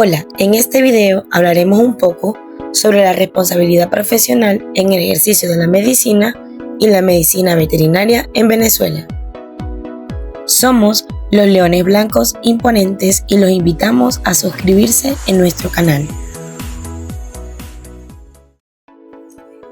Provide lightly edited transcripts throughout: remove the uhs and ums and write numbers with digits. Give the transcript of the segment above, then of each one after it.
Hola, en este video hablaremos un poco sobre la responsabilidad profesional en el ejercicio de la medicina y la medicina veterinaria en Venezuela. Somos los Leones Blancos Imponentes y los invitamos a suscribirse en nuestro canal.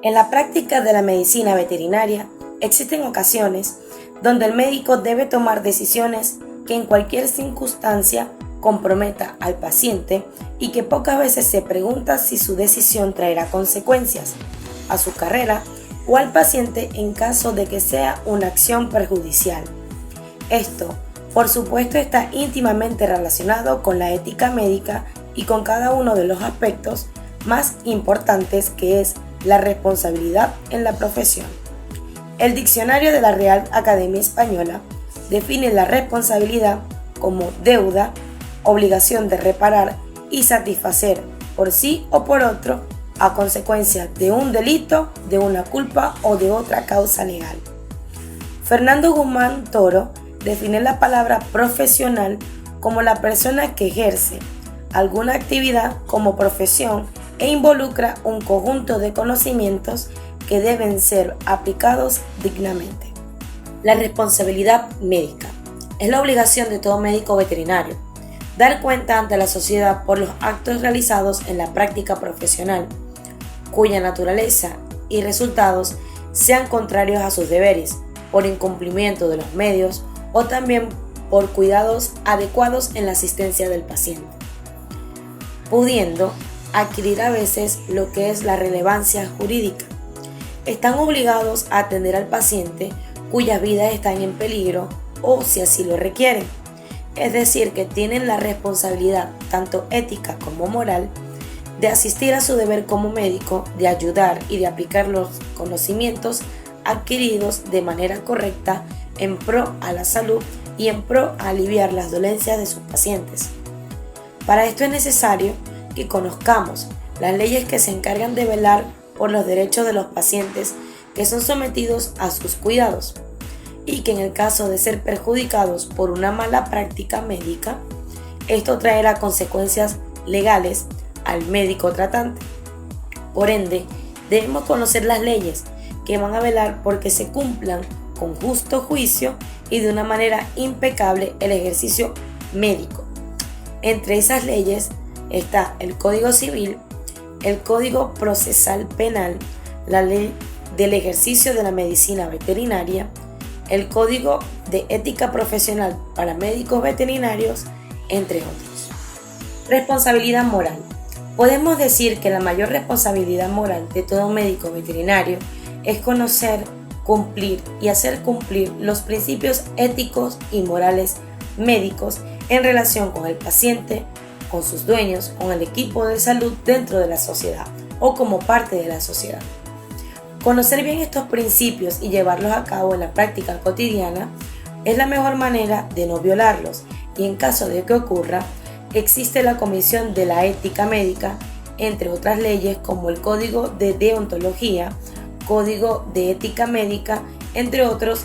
En la práctica de la medicina veterinaria existen ocasiones donde el médico debe tomar decisiones que en cualquier circunstancia comprometa al paciente y que pocas veces se pregunta si su decisión traerá consecuencias a su carrera o al paciente en caso de que sea una acción perjudicial. Esto, por supuesto, está íntimamente relacionado con la ética médica y con cada uno de los aspectos más importantes, que es la responsabilidad en la profesión. El diccionario de la Real Academia Española define la responsabilidad como deuda, obligación de reparar y satisfacer por sí o por otro a consecuencia de un delito, de una culpa o de otra causa legal. Fernando Guzmán Toro define la palabra profesional como la persona que ejerce alguna actividad como profesión e involucra un conjunto de conocimientos que deben ser aplicados dignamente. La responsabilidad médica es la obligación de todo médico veterinario dar cuenta ante la sociedad por los actos realizados en la práctica profesional, cuya naturaleza y resultados sean contrarios a sus deberes, por incumplimiento de los medios o también por cuidados adecuados en la asistencia del paciente, pudiendo adquirir a veces lo que es la relevancia jurídica. Están obligados a atender al paciente cuyas vidas están en peligro o si así lo requieren. Es decir, que tienen la responsabilidad, tanto ética como moral, de asistir a su deber como médico, de ayudar y de aplicar los conocimientos adquiridos de manera correcta en pro a la salud y en pro a aliviar las dolencias de sus pacientes. Para esto es necesario que conozcamos las leyes que se encargan de velar por los derechos de los pacientes que son sometidos a sus cuidados, y que en el caso de ser perjudicados por una mala práctica médica, esto traerá consecuencias legales al médico tratante. Por ende, debemos conocer las leyes que van a velar porque se cumplan con justo juicio y de una manera impecable el ejercicio médico. Entre esas leyes está el Código Civil, el Código Procesal Penal, la Ley del Ejercicio de la Medicina Veterinaria, el Código de Ética Profesional para Médicos Veterinarios, entre otros. Responsabilidad moral. Podemos decir que la mayor responsabilidad moral de todo médico veterinario es conocer, cumplir y hacer cumplir los principios éticos y morales médicos en relación con el paciente, con sus dueños, con el equipo de salud dentro de la sociedad o como parte de la sociedad. Conocer bien estos principios y llevarlos a cabo en la práctica cotidiana es la mejor manera de no violarlos, y en caso de que ocurra, existe la Comisión de la Ética Médica, entre otras leyes como el Código de Deontología, Código de Ética Médica, entre otros,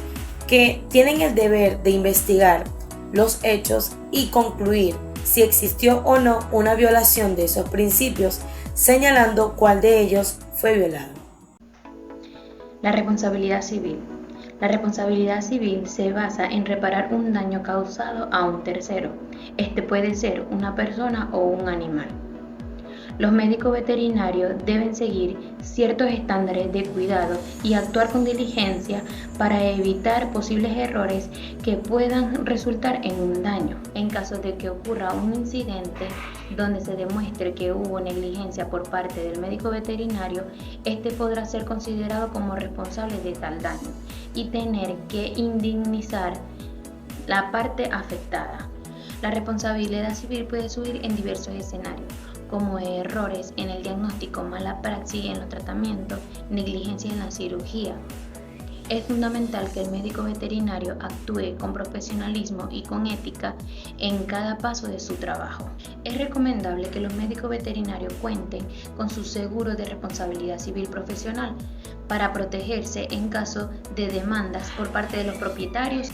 que tienen el deber de investigar los hechos y concluir si existió o no una violación de esos principios, señalando cuál de ellos fue violado. La responsabilidad civil. La responsabilidad civil se basa en reparar un daño causado a un tercero. Este puede ser una persona o un animal. Los médicos veterinarios deben seguir ciertos estándares de cuidado y actuar con diligencia para evitar posibles errores que puedan resultar en un daño. En caso de que ocurra un incidente donde se demuestre que hubo negligencia por parte del médico veterinario, este podrá ser considerado como responsable de tal daño y tener que indemnizar la parte afectada. La responsabilidad civil puede surgir en diversos escenarios, como errores en el diagnóstico, mala praxis en los tratamientos, negligencia en la cirugía. Es fundamental que el médico veterinario actúe con profesionalismo y con ética en cada paso de su trabajo. Es recomendable que los médicos veterinarios cuenten con su seguro de responsabilidad civil profesional para protegerse en caso de demandas por parte de los propietarios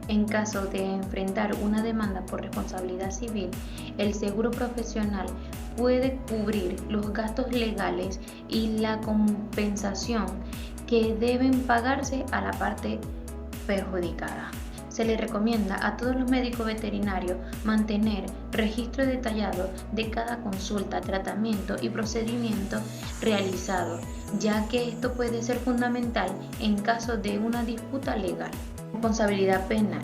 En caso de enfrentar una demanda por responsabilidad civil, el seguro profesional puede cubrir los gastos legales y la compensación que deben pagarse a la parte perjudicada. Se le recomienda a todos los médicos veterinarios mantener registro detallado de cada consulta, tratamiento y procedimiento realizado, ya que esto puede ser fundamental en caso de una disputa legal. Responsabilidad penal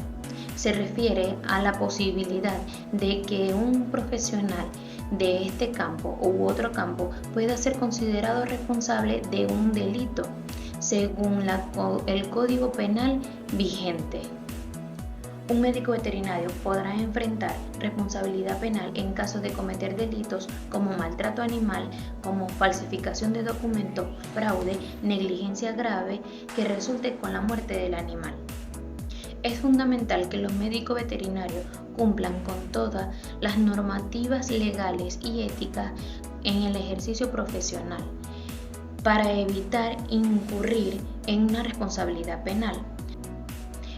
se refiere a la posibilidad de que un profesional de este campo u otro campo pueda ser considerado responsable de un delito según el Código Penal vigente. Un médico veterinario podrá enfrentar responsabilidad penal en caso de cometer delitos como maltrato animal, como falsificación de documentos, fraude, negligencia grave que resulte con la muerte del animal. Es fundamental que los médicos veterinarios cumplan con todas las normativas legales y éticas en el ejercicio profesional para evitar incurrir en una responsabilidad penal.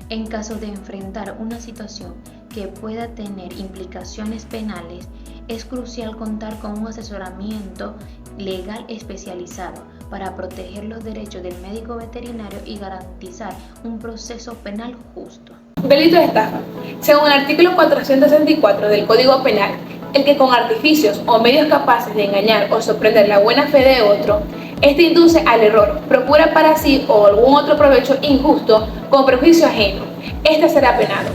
En caso de enfrentar una situación que pueda tener implicaciones penales, es crucial contar con un asesoramiento legal especializado para proteger los derechos del médico veterinario y garantizar un proceso penal justo. Delito de estafa. Según el artículo 464 del Código Penal, el que con artificios o medios capaces de engañar o sorprender la buena fe de otro, este induce al error, procura para sí o algún otro provecho injusto con perjuicio ajeno, este será penado.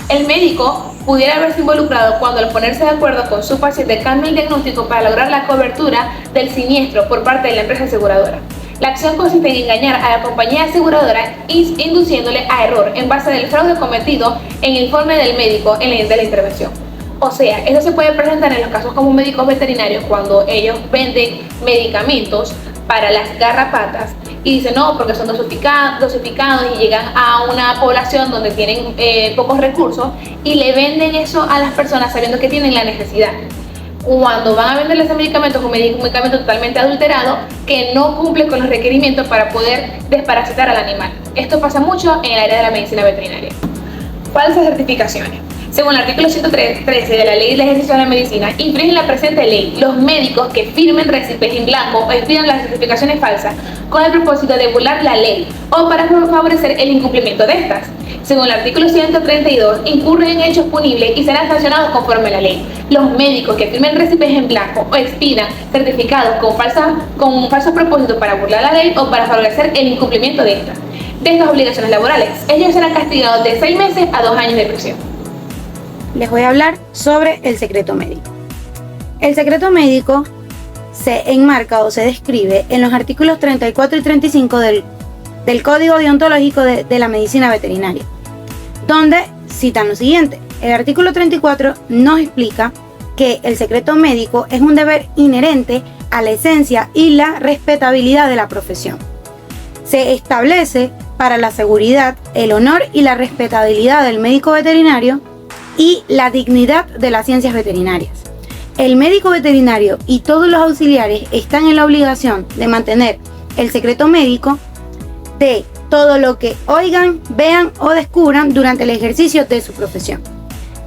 El médico pudiera haberse involucrado cuando al ponerse de acuerdo con su paciente cambia el diagnóstico para lograr la cobertura del siniestro por parte de la empresa aseguradora. La acción consiste en engañar a la compañía aseguradora induciéndole a error en base del fraude cometido en el informe del médico de la intervención. O sea, eso se puede presentar en los casos como médicos veterinarios cuando ellos venden medicamentos para las garrapatas y dicen no, porque son dosificados y llegan a una población donde tienen pocos recursos y le venden eso a las personas sabiendo que tienen la necesidad. Cuando van a venderles ese medicamento, es un medicamento totalmente adulterado que no cumple con los requerimientos para poder desparasitar al animal. Esto pasa mucho en el área de la medicina veterinaria. Falsas certificaciones. Según el artículo 113 de la Ley de Ejercicio de la Medicina, infringen la presente ley los médicos que firmen récipes en blanco o expidan las certificaciones falsas con el propósito de burlar la ley o para favorecer el incumplimiento de estas. Según el artículo 132, incurren en hechos punibles y serán sancionados conforme a la ley. Los médicos que firmen récipes en blanco o expidan certificados con falsos propósitos para burlar la ley o para favorecer el incumplimiento de estas obligaciones laborales, ellos serán castigados de 6 meses a 2 años de prisión. Les voy a hablar sobre el secreto médico. El secreto médico se enmarca o se describe en los artículos 34 y 35 del Código Deontológico de la Medicina Veterinaria, donde citan lo siguiente. El artículo 34 nos explica que el secreto médico es un deber inherente a la esencia y la respetabilidad de la profesión. Se establece para la seguridad, el honor y la respetabilidad del médico veterinario y la dignidad de las ciencias veterinarias. El médico veterinario y todos los auxiliares están en la obligación de mantener el secreto médico de todo lo que oigan, vean o descubran durante el ejercicio de su profesión.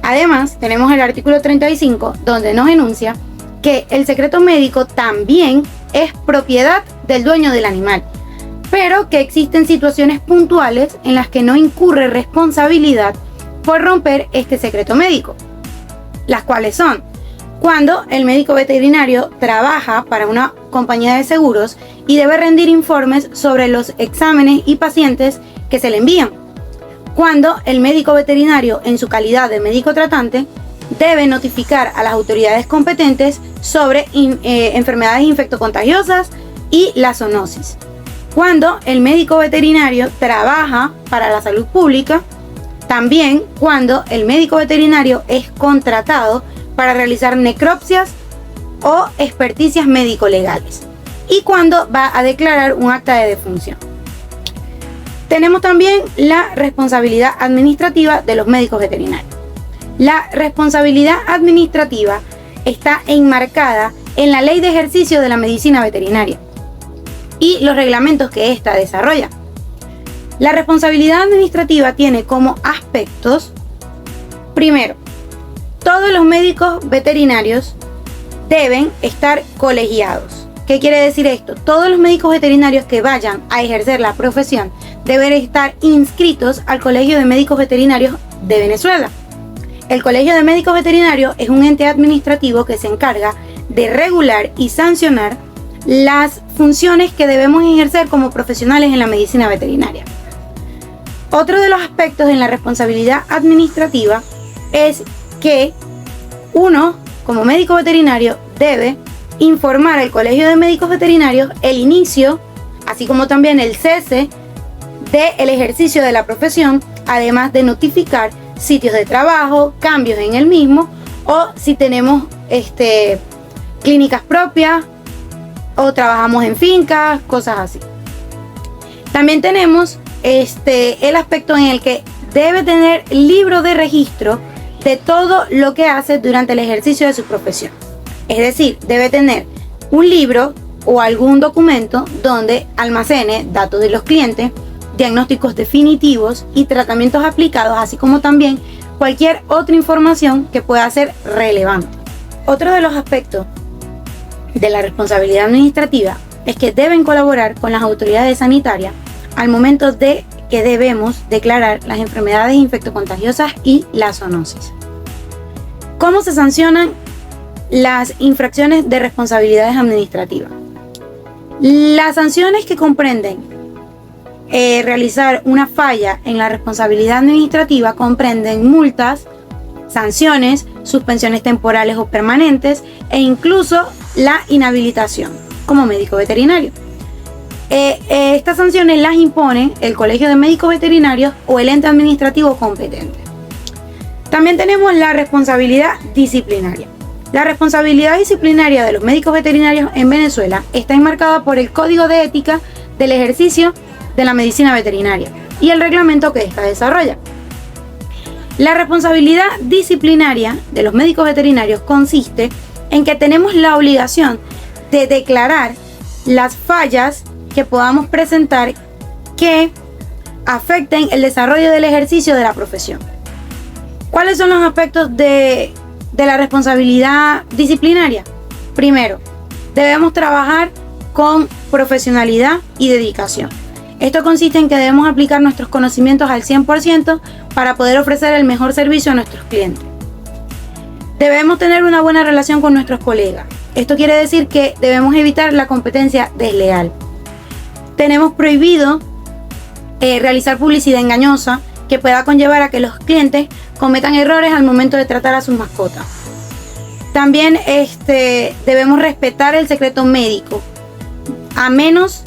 Además, tenemos el artículo 35, donde nos enuncia que el secreto médico también es propiedad del dueño del animal, pero que existen situaciones puntuales en las que no incurre responsabilidad por romper este secreto médico, las cuales son cuando el médico veterinario trabaja para una compañía de seguros y debe rendir informes sobre los exámenes y pacientes que se le envían, cuando el médico veterinario en su calidad de médico tratante debe notificar a las autoridades competentes sobre enfermedades infectocontagiosas y la zoonosis, cuando el médico veterinario trabaja para la salud pública, también cuando el médico veterinario es contratado para realizar necropsias o experticias médico-legales y cuando va a declarar un acta de defunción. Tenemos también la responsabilidad administrativa de los médicos veterinarios. La responsabilidad administrativa está enmarcada en la Ley de Ejercicio de la Medicina Veterinaria y los reglamentos que ésta desarrolla. La responsabilidad administrativa tiene como aspectos, primero, todos los médicos veterinarios deben estar colegiados. ¿Qué quiere decir esto? Todos los médicos veterinarios que vayan a ejercer la profesión deben estar inscritos al Colegio de Médicos Veterinarios de Venezuela. El Colegio de Médicos Veterinarios es un ente administrativo que se encarga de regular y sancionar las funciones que debemos ejercer como profesionales en la medicina veterinaria. Otro de los aspectos en la responsabilidad administrativa es que uno, como médico veterinario, debe informar al Colegio de Médicos Veterinarios el inicio, así como también el cese del ejercicio de la profesión, además de notificar sitios de trabajo, cambios en el mismo, o si tenemos clínicas propias o trabajamos en fincas, cosas así. También tenemos el aspecto en el que debe tener libro de registro de todo lo que hace durante el ejercicio de su profesión. Es decir, debe tener un libro o algún documento donde almacene datos de los clientes, diagnósticos definitivos y tratamientos aplicados, así como también cualquier otra información que pueda ser relevante. Otro de los aspectos de la responsabilidad administrativa es que deben colaborar con las autoridades sanitarias al momento de que debemos declarar las enfermedades infectocontagiosas y la zoonosis. ¿Cómo se sancionan las infracciones de responsabilidades administrativas? Las sanciones que comprenden realizar una falla en la responsabilidad administrativa comprenden multas, sanciones, suspensiones temporales o permanentes e incluso la inhabilitación como médico veterinario. Estas sanciones las impone el Colegio de Médicos Veterinarios o el ente administrativo competente. También tenemos la responsabilidad disciplinaria. La responsabilidad disciplinaria de los médicos veterinarios en Venezuela está enmarcada por el Código de Ética del Ejercicio de la Medicina Veterinaria y el reglamento que ésta desarrolla. La responsabilidad disciplinaria de los médicos veterinarios consiste en que tenemos la obligación de declarar las fallas que podamos presentar que afecten el desarrollo del ejercicio de la profesión. ¿Cuáles son los aspectos de la responsabilidad disciplinaria? Primero, debemos trabajar con profesionalidad y dedicación. Esto consiste en que debemos aplicar nuestros conocimientos al 100% para poder ofrecer el mejor servicio a nuestros clientes. Debemos tener una buena relación con nuestros colegas. Esto quiere decir que debemos evitar la competencia desleal. Tenemos prohibido realizar publicidad engañosa que pueda conllevar a que los clientes cometan errores al momento de tratar a sus mascotas. También debemos respetar el secreto médico, a menos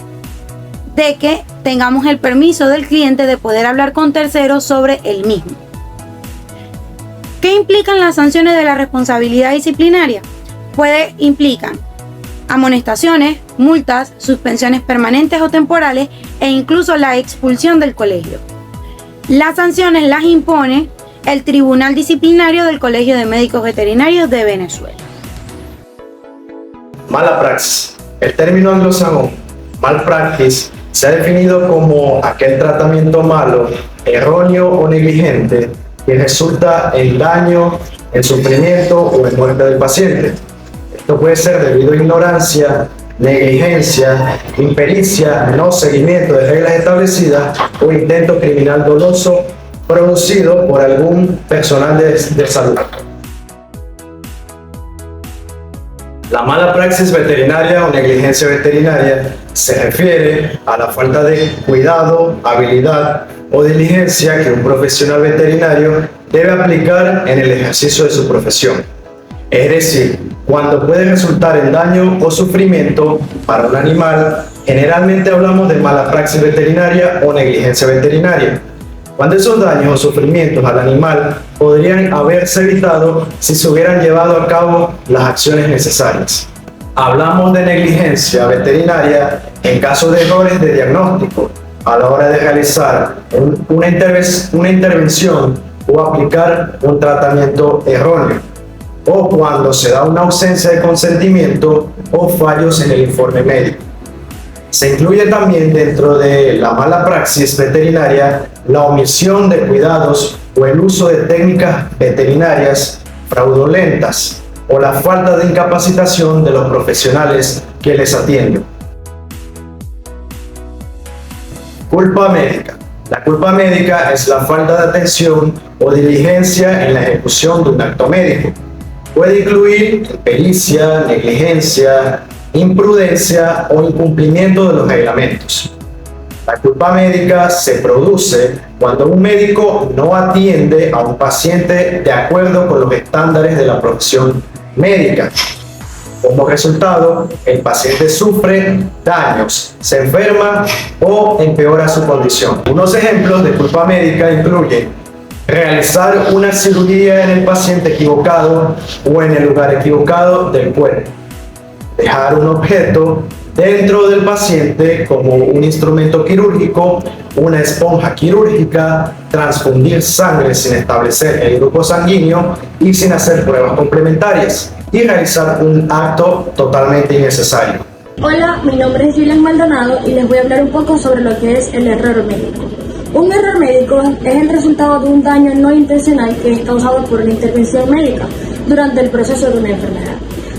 de que tengamos el permiso del cliente de poder hablar con terceros sobre el mismo. ¿Qué implican las sanciones de la responsabilidad disciplinaria? Implican amonestaciones, multas, suspensiones permanentes o temporales e incluso la expulsión del colegio. Las sanciones las impone el Tribunal Disciplinario del Colegio de Médicos Veterinarios de Venezuela. Mala praxis. El término anglosajón, malpractice, se ha definido como aquel tratamiento malo, erróneo o negligente que resulta en daño, en sufrimiento o en muerte del paciente. Esto puede ser debido a ignorancia, negligencia, impericia, no seguimiento de reglas establecidas o intento criminal doloso producido por algún personal de salud. La mala praxis veterinaria o negligencia veterinaria se refiere a la falta de cuidado, habilidad o diligencia que un profesional veterinario debe aplicar en el ejercicio de su profesión. Es decir, cuando puede resultar en daño o sufrimiento para un animal, generalmente hablamos de mala praxis veterinaria o negligencia veterinaria. Cuando esos daños o sufrimientos al animal podrían haberse evitado si se hubieran llevado a cabo las acciones necesarias. Hablamos de negligencia veterinaria en caso de errores de diagnóstico a la hora de realizar una intervención o aplicar un tratamiento erróneo, o cuando se da una ausencia de consentimiento o fallos en el informe médico. Se incluye también dentro de la mala praxis veterinaria la omisión de cuidados o el uso de técnicas veterinarias fraudulentas o la falta de incapacitación de los profesionales que les atienden. Culpa médica. La culpa médica es la falta de atención o diligencia en la ejecución de un acto médico. Puede incluir impericia, negligencia, imprudencia o incumplimiento de los reglamentos. La culpa médica se produce cuando un médico no atiende a un paciente de acuerdo con los estándares de la profesión médica. Como resultado, el paciente sufre daños, se enferma o empeora su condición. Unos ejemplos de culpa médica incluyen realizar una cirugía en el paciente equivocado o en el lugar equivocado del cuerpo, dejar un objeto dentro del paciente como un instrumento quirúrgico, una esponja quirúrgica, transfundir sangre sin establecer el grupo sanguíneo y sin hacer pruebas complementarias, y realizar un acto totalmente innecesario. Hola, mi nombre es Julián Maldonado y les voy a hablar un poco sobre lo que es el error médico. Un error médico es el resultado de un daño no intencional que es causado por una intervención médica durante el proceso de una enfermedad.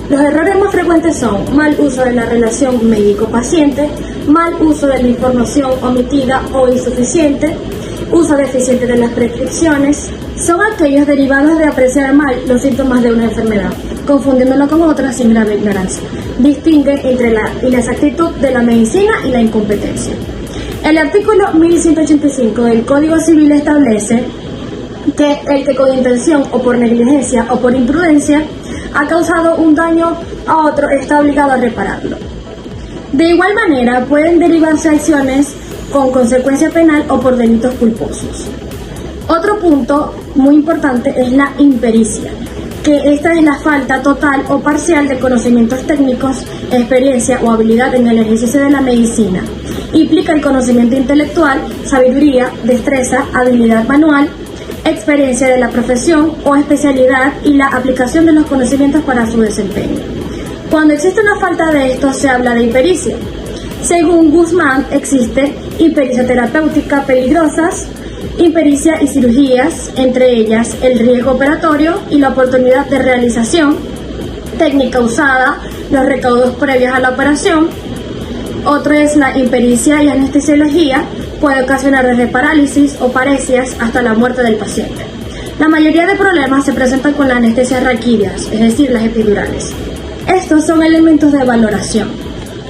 Los errores más frecuentes son mal uso de la relación médico-paciente, mal uso de la información omitida o insuficiente, uso deficiente de las prescripciones. Son aquellos derivados de apreciar mal los síntomas de una enfermedad, confundiéndolo con otras sin grave ignorancia. Distingue entre la inexactitud de la medicina y la incompetencia. El artículo 1185 del Código Civil establece que el que con intención o por negligencia o por imprudencia ha causado un daño a otro está obligado a repararlo. De igual manera, pueden derivarse acciones con consecuencia penal o por delitos culposos. Otro punto muy importante es la impericia, que esta es la falta total o parcial de conocimientos técnicos, experiencia o habilidad en el ejercicio de la medicina. Implica el conocimiento intelectual, sabiduría, destreza, habilidad manual, experiencia de la profesión o especialidad y la aplicación de los conocimientos para su desempeño. Cuando existe una falta de esto, se habla de impericia. Según Guzmán, existe impericia terapéutica peligrosas, impericia y cirugías, entre ellas el riesgo operatorio y la oportunidad de realización, técnica usada, los recaudos previos a la operación. Otro es la impericia y anestesiología, puede ocasionar desde parálisis o paresias hasta la muerte del paciente. La mayoría de problemas se presentan con la anestesia raquídeas, es decir, las epidurales. Estos son elementos de valoración,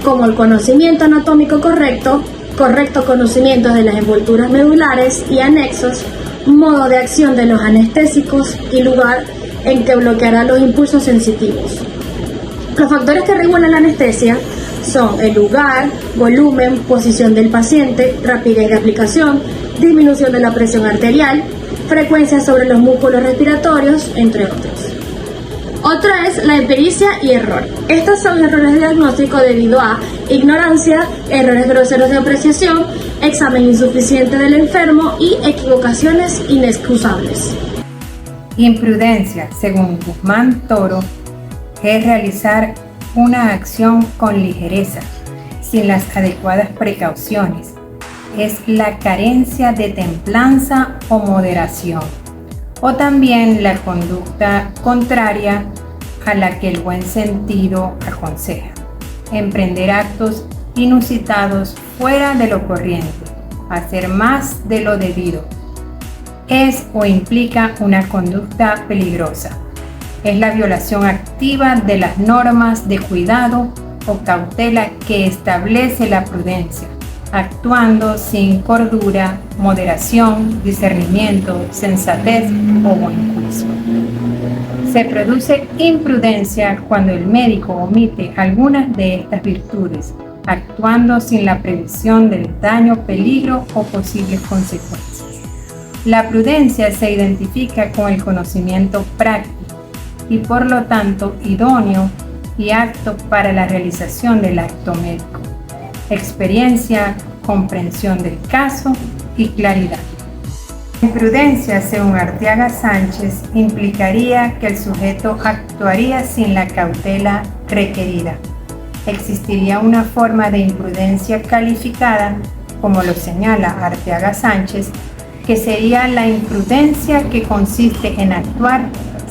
como el conocimiento anatómico correcto, correcto conocimiento de las envolturas medulares y anexos, modo de acción de los anestésicos y lugar en que bloqueará los impulsos sensitivos. Los factores que regulan la anestesia son el lugar, volumen, posición del paciente, rapidez de aplicación, disminución de la presión arterial, frecuencia sobre los músculos respiratorios, entre otros. Otra es la impericia y error. Estos son errores de diagnóstico debido a ignorancia, errores groseros de apreciación, examen insuficiente del enfermo y equivocaciones inexcusables. Imprudencia, según Guzmán Toro, es realizar una acción con ligereza, sin las adecuadas precauciones. Es la carencia de templanza o moderación, o también la conducta contraria a la que el buen sentido aconseja. Emprender actos inusitados fuera de lo corriente, hacer más de lo debido, es o implica una conducta peligrosa. Es la violación activa de las normas de cuidado o cautela que establece la prudencia, actuando sin cordura, moderación, discernimiento, sensatez o buen juicio. Se produce imprudencia cuando el médico omite algunas de estas virtudes, actuando sin la previsión del daño, peligro o posibles consecuencias. La prudencia se identifica con el conocimiento práctico y por lo tanto idóneo y apto para la realización del acto médico. Experiencia, comprensión del caso y claridad. La imprudencia, según Arteaga Sánchez, implicaría que el sujeto actuaría sin la cautela requerida, existiría una forma de imprudencia calificada, como lo señala Arteaga Sánchez, que sería la imprudencia que consiste en actuar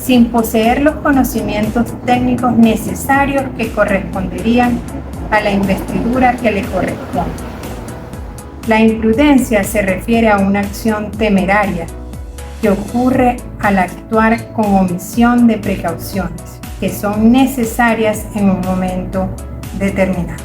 sin poseer los conocimientos técnicos necesarios que corresponderían a la investidura que le corresponde. La imprudencia se refiere a una acción temeraria que ocurre al actuar con omisión de precauciones que son necesarias en un momento determinado.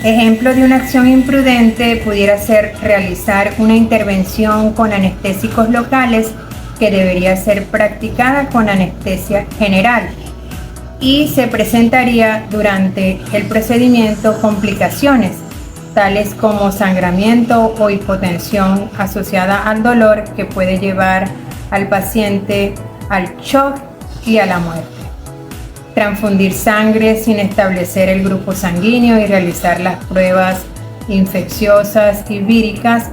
Ejemplo de una acción imprudente pudiera ser realizar una intervención con anestésicos locales que debería ser practicada con anestesia general y se presentaría durante el procedimiento complicaciones tales como sangramiento o hipotensión asociada al dolor que puede llevar al paciente al shock y a la muerte. Transfundir sangre sin establecer el grupo sanguíneo y realizar las pruebas infecciosas y víricas,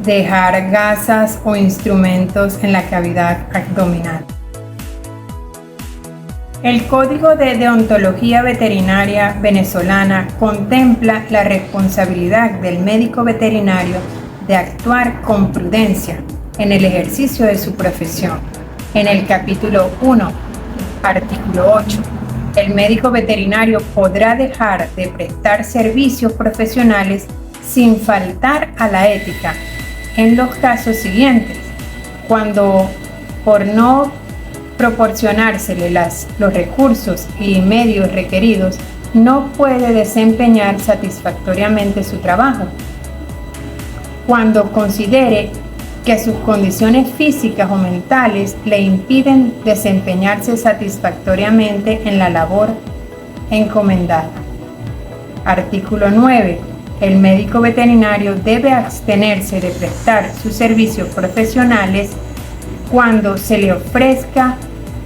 dejar gasas o instrumentos en la cavidad abdominal. El Código de Deontología Veterinaria venezolana contempla la responsabilidad del médico veterinario de actuar con prudencia en el ejercicio de su profesión. En el capítulo 1, artículo 8, el médico veterinario podrá dejar de prestar servicios profesionales sin faltar a la ética en los casos siguientes: cuando por no proporcionársele los recursos y medios requeridos no puede desempeñar satisfactoriamente su trabajo; cuando considere que sus condiciones físicas o mentales le impiden desempeñarse satisfactoriamente en la labor encomendada. Artículo 9. El médico veterinario debe abstenerse de prestar sus servicios profesionales cuando se le ofrezca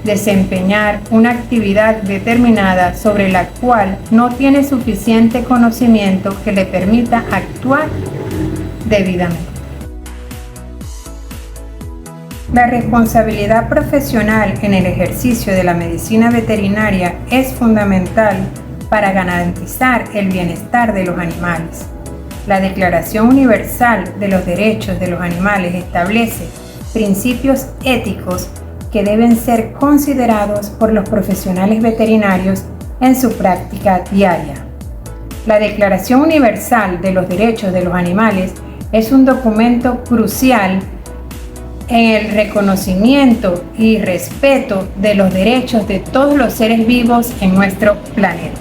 desempeñar una actividad determinada sobre la cual no tiene suficiente conocimiento que le permita actuar debidamente. La responsabilidad profesional en el ejercicio de la medicina veterinaria es fundamental para garantizar el bienestar de los animales. La Declaración Universal de los Derechos de los Animales establece principios éticos que deben ser considerados por los profesionales veterinarios en su práctica diaria. La Declaración Universal de los Derechos de los Animales es un documento crucial en el reconocimiento y respeto de los derechos de todos los seres vivos en nuestro planeta.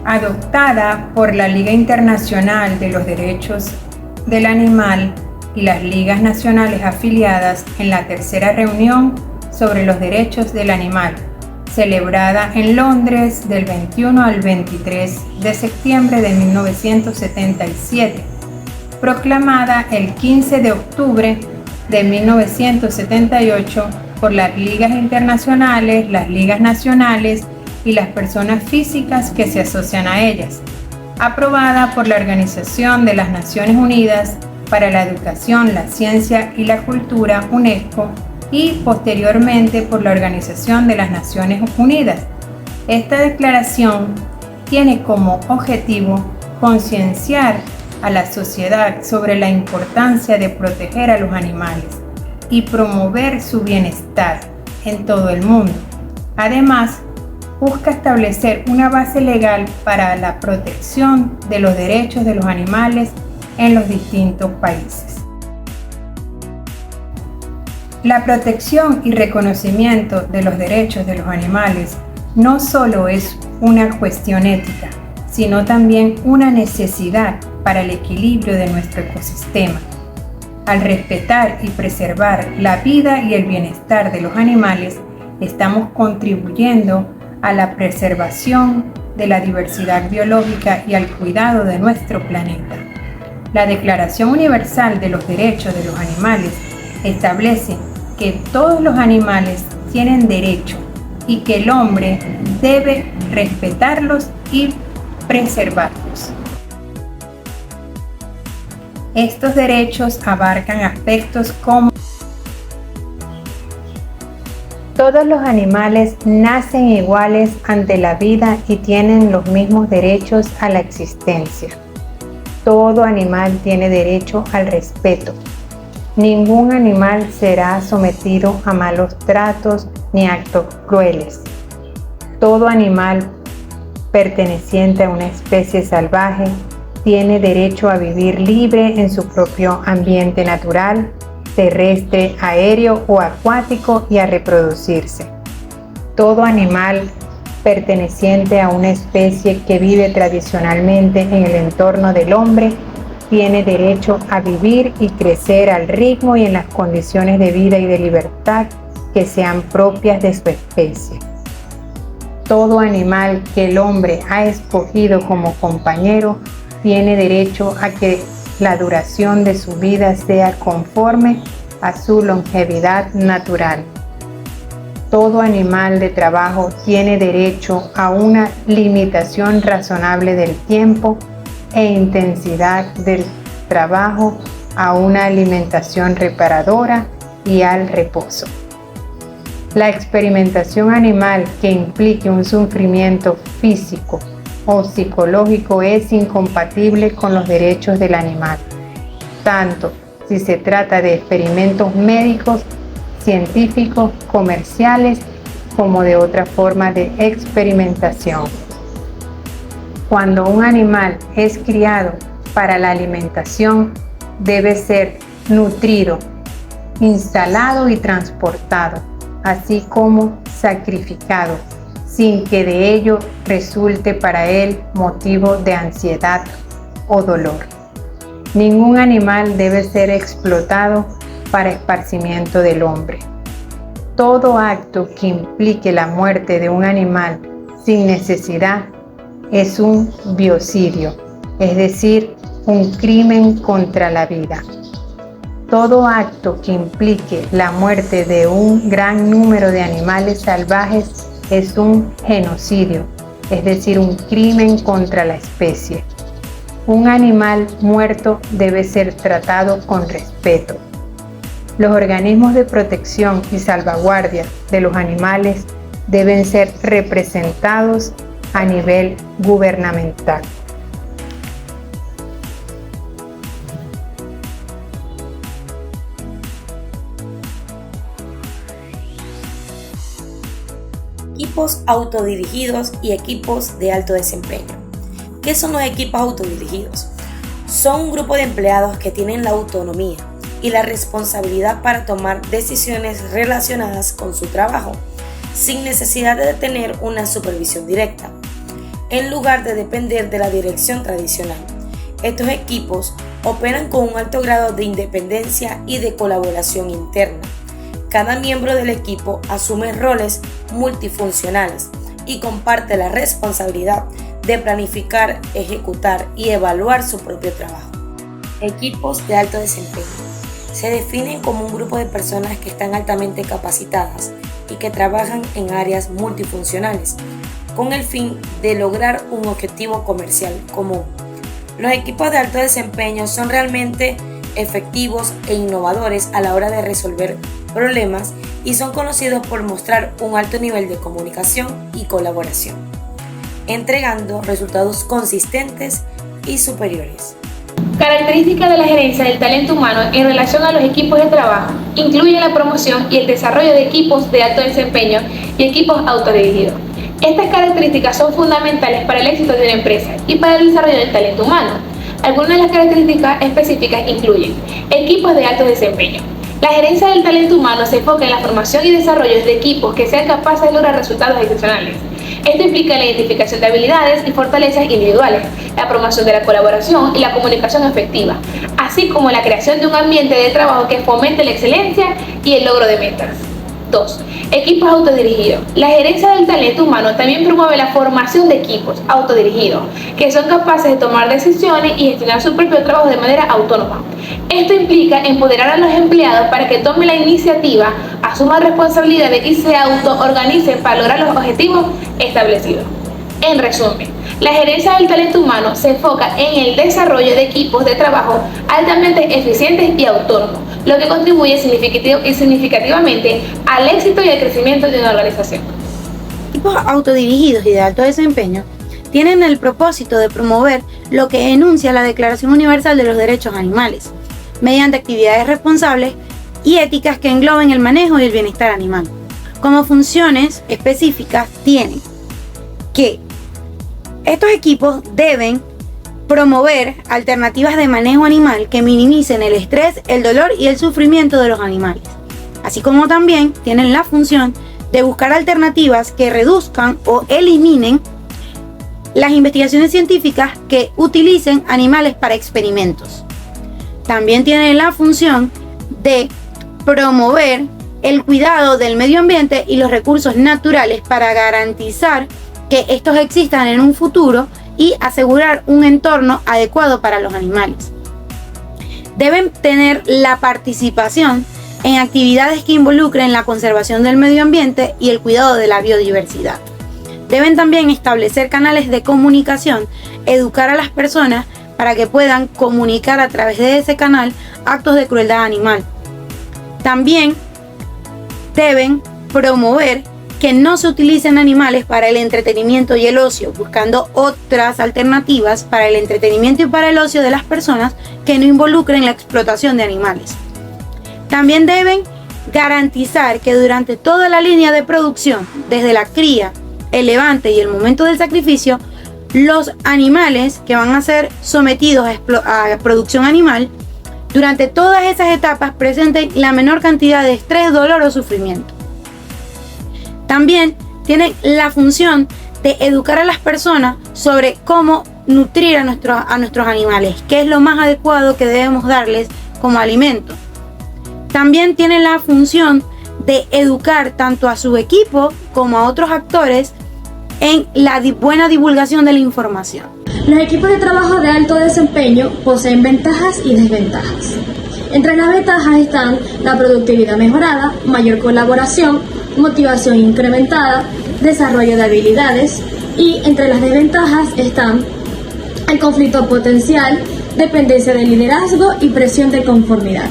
Adoptada por la Liga Internacional de los Derechos del Animal y las ligas nacionales afiliadas en la tercera reunión sobre los derechos del animal, celebrada en Londres del 21 al 23 de septiembre de 1977, proclamada el 15 de octubre de 1978 por las ligas internacionales, las ligas nacionales y las personas físicas que se asocian a ellas, aprobada por la Organización de las Naciones Unidas para la Educación, la Ciencia y la Cultura, UNESCO, y posteriormente por la Organización de las Naciones Unidas. Esta declaración tiene como objetivo concienciar a la sociedad sobre la importancia de proteger a los animales y promover su bienestar en todo el mundo. Además, busca establecer una base legal para la protección de los derechos de los animales en los distintos países. La protección y reconocimiento de los derechos de los animales no solo es una cuestión ética, sino también una necesidad para el equilibrio de nuestro ecosistema. Al respetar y preservar la vida y el bienestar de los animales, estamos contribuyendo a la preservación de la diversidad biológica y al cuidado de nuestro planeta. La Declaración Universal de los Derechos de los Animales establece que todos los animales tienen derecho y que el hombre debe respetarlos y preservarlos. Estos derechos abarcan aspectos como Todos los animales nacen iguales ante la vida y tienen los mismos derechos a la existencia. Todo animal tiene derecho al respeto. Ningún animal será sometido a malos tratos ni actos crueles. Todo animal perteneciente a una especie salvaje tiene derecho a vivir libre en su propio ambiente natural, terrestre, aéreo o acuático y a reproducirse. Todo animal perteneciente a una especie que vive tradicionalmente en el entorno del hombre tiene derecho a vivir y crecer al ritmo y en las condiciones de vida y de libertad que sean propias de su especie. Todo animal que el hombre ha escogido como compañero tiene derecho a que la duración de su vida sea conforme a su longevidad natural. Todo animal de trabajo tiene derecho a una limitación razonable del tiempo e intensidad del trabajo, a una alimentación reparadora y al reposo. La experimentación animal que implique un sufrimiento físico o psicológico es incompatible con los derechos del animal, tanto si se trata de experimentos médicos, científicos, comerciales, como de otra forma de experimentación. Cuando un animal es criado para la alimentación, debe ser nutrido, instalado y transportado, así como sacrificado, sin que de ello resulte para él motivo de ansiedad o dolor. Ningún animal debe ser explotado para esparcimiento del hombre. Todo acto que implique la muerte de un animal sin necesidad es un biocidio, es decir, un crimen contra la vida. Todo acto que implique la muerte de un gran número de animales salvajes es un genocidio, es decir, un crimen contra la especie. Un animal muerto debe ser tratado con respeto. Los organismos de protección y salvaguardia de los animales deben ser representados a nivel gubernamental. Equipos autodirigidos y equipos de alto desempeño. ¿Qué son los equipos autodirigidos? Son un grupo de empleados que tienen la autonomía y la responsabilidad para tomar decisiones relacionadas con su trabajo, sin necesidad de tener una supervisión directa, en lugar de depender de la dirección tradicional. Estos equipos operan con un alto grado de independencia y de colaboración interna. Cada miembro del equipo asume roles multifuncionales y comparte la responsabilidad de planificar, ejecutar y evaluar su propio trabajo. Equipos de alto desempeño. Se definen como un grupo de personas que están altamente capacitadas y que trabajan en áreas multifuncionales con el fin de lograr un objetivo comercial común. Los equipos de alto desempeño son realmente efectivos e innovadores a la hora de resolver problemas y son conocidos por mostrar un alto nivel de comunicación y colaboración, entregando resultados consistentes y superiores. Características de la gerencia del talento humano en relación a los equipos de trabajo incluyen la promoción y el desarrollo de equipos de alto desempeño y equipos autodirigidos. Estas características son fundamentales para el éxito de una empresa y para el desarrollo del talento humano. Algunas de las características específicas incluyen equipos de alto desempeño. La gerencia del talento humano se enfoca en la formación y desarrollo de equipos que sean capaces de lograr resultados excepcionales. Esto implica la identificación de habilidades y fortalezas individuales, la promoción de la colaboración y la comunicación efectiva, así como la creación de un ambiente de trabajo que fomente la excelencia y el logro de metas. 2. Equipos autodirigidos. La gerencia del talento humano también promueve la formación de equipos autodirigidos, que son capaces de tomar decisiones y gestionar su propio trabajo de manera autónoma. Esto implica empoderar a los empleados para que tomen la iniciativa, asuman responsabilidades y se autoorganicen para lograr los objetivos establecidos. En resumen, la gerencia del talento humano se enfoca en el desarrollo de equipos de trabajo altamente eficientes y autónomos, lo que contribuye significativamente al éxito y al crecimiento de una organización. Equipos autodirigidos y de alto desempeño tienen el propósito de promover lo que enuncia la Declaración Universal de los Derechos Animales, mediante actividades responsables y éticas que engloben el manejo y el bienestar animal. Como funciones específicas tienen que estos equipos deben promover alternativas de manejo animal que minimicen el estrés, el dolor y el sufrimiento de los animales, así como también tienen la función de buscar alternativas que reduzcan o eliminen las investigaciones científicas que utilicen animales para experimentos. También tienen la función de promover el cuidado del medio ambiente y los recursos naturales para garantizar que estos existan en un futuro y asegurar un entorno adecuado para los animales. Deben tener la participación en actividades que involucren la conservación del medio ambiente y el cuidado de la biodiversidad. Deben también establecer canales de comunicación, educar a las personas para que puedan comunicar a través de ese canal actos de crueldad animal. También deben promover que no se utilicen animales para el entretenimiento y el ocio, buscando otras alternativas para el entretenimiento y para el ocio de las personas que no involucren la explotación de animales. También deben garantizar que durante toda la línea de producción, desde la cría, el levante y el momento del sacrificio, los animales que van a ser sometidos a producción animal, durante todas esas etapas presenten la menor cantidad de estrés, dolor o sufrimiento. También tienen la función de educar a las personas sobre cómo nutrir a nuestros animales, qué es lo más adecuado que debemos darles como alimento. También tienen la función de educar tanto a su equipo como a otros actores en la buena divulgación de la información. Los equipos de trabajo de alto desempeño poseen ventajas y desventajas. Entre las ventajas están la productividad mejorada, mayor colaboración, motivación incrementada, desarrollo de habilidades, y entre las desventajas están el conflicto potencial, dependencia del liderazgo y presión de conformidad.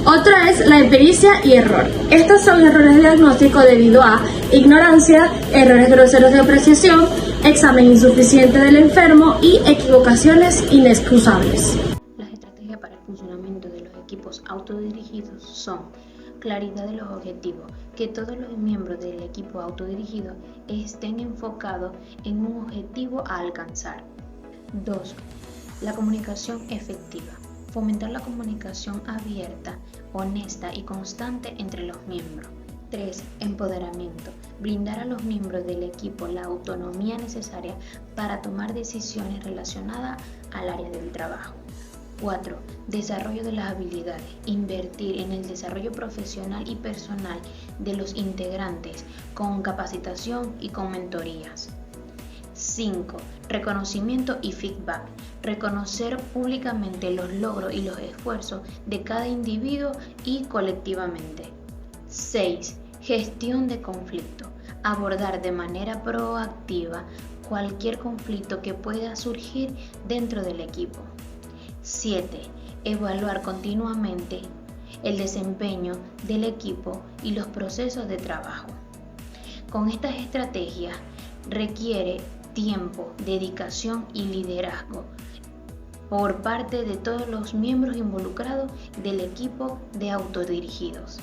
Otra es la impericia y error. Estos son errores de diagnóstico debido a ignorancia, errores groseros de apreciación, examen insuficiente del enfermo y equivocaciones inexcusables. Las estrategias para el funcionamiento de los equipos autodirigidos son: claridad de los objetivos, que todos los miembros del equipo autodirigido estén enfocados en un objetivo a alcanzar. 2. La comunicación efectiva. Fomentar la comunicación abierta, honesta y constante entre los miembros. 3. Empoderamiento. Brindar a los miembros del equipo la autonomía necesaria para tomar decisiones relacionadas al área del trabajo. 4. Desarrollo de las habilidades. Invertir en el desarrollo profesional y personal de los integrantes con capacitación y con mentorías. 5. Reconocimiento y feedback. Reconocer públicamente los logros y los esfuerzos de cada individuo y colectivamente. 6. Gestión de conflicto. Abordar de manera proactiva cualquier conflicto que pueda surgir dentro del equipo. 7. Evaluar continuamente el desempeño del equipo y los procesos de trabajo. Con estas estrategias requiere tiempo, dedicación y liderazgo por parte de todos los miembros involucrados del equipo de autodirigidos.